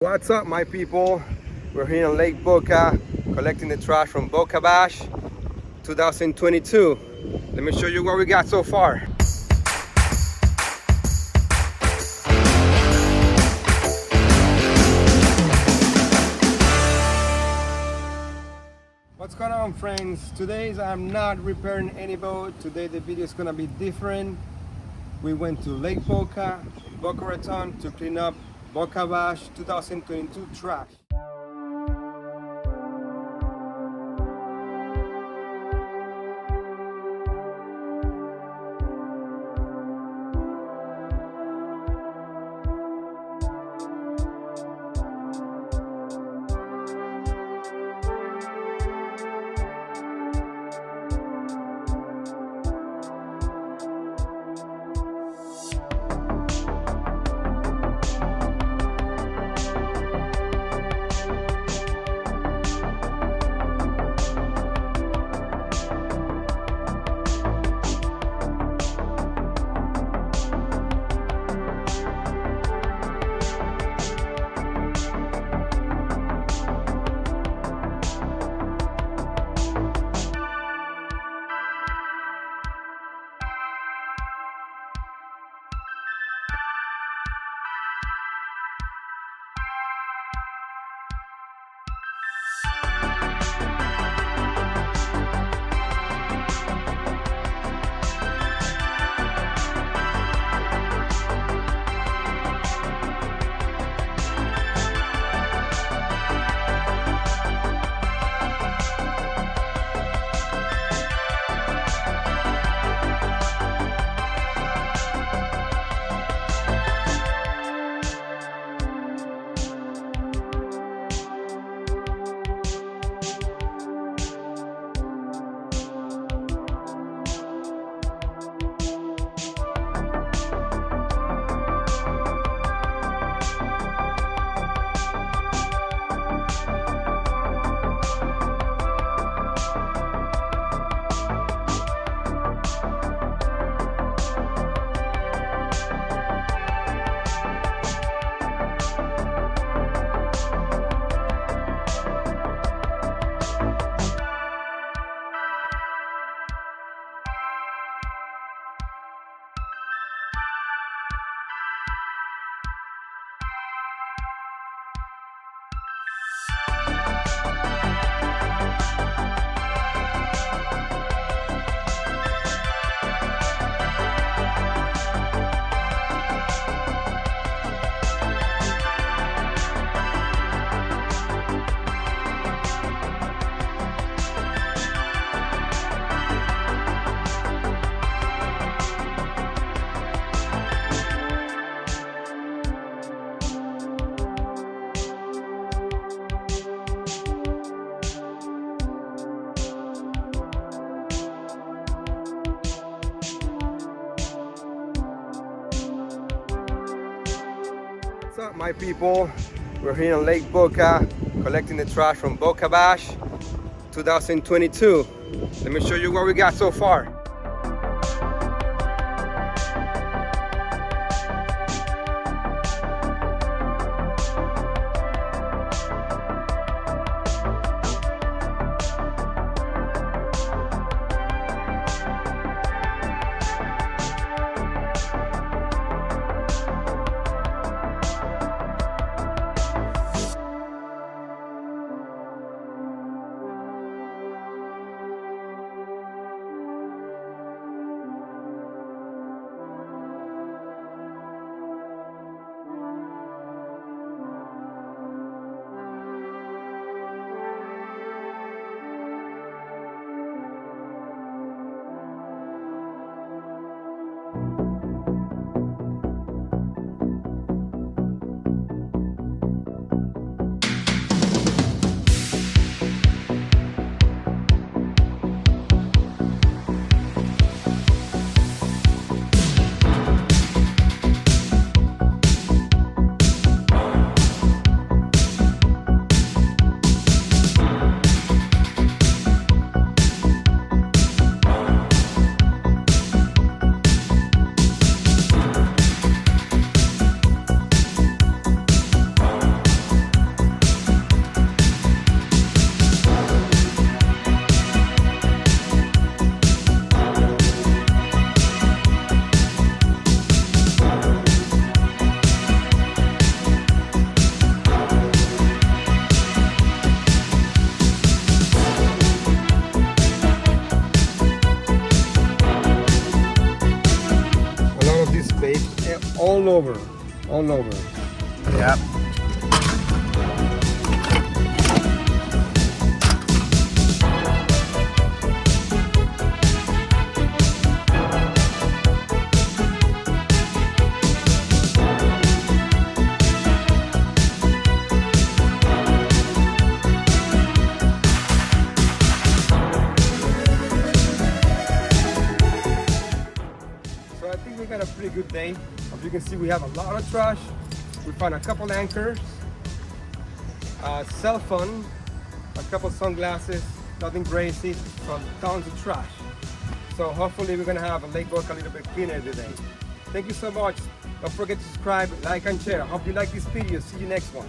What's up, my people? We're here on Lake Boca collecting the trash from Boca Bash 2022. Let me show you what we got so far. What's going on, friends? Today I'm not repairing any boat. Today the video is gonna be different. We went to Lake Boca, Boca Raton to clean up Boca Bash 2022 trash. What's up, my people? We're here on Lake Boca collecting the trash from Boca Bash 2022. Let me show you what we got so far. over, all over. Yep. So I think we got a pretty good day. As you can see, we have a lot of trash. We found a couple anchors, a cell phone, a couple sunglasses, nothing crazy, so tons of trash. So hopefully we're gonna have Lake Boca a little bit cleaner today. Thank you so much. Don't forget to subscribe, like, and share. I hope you like this video. See you next one.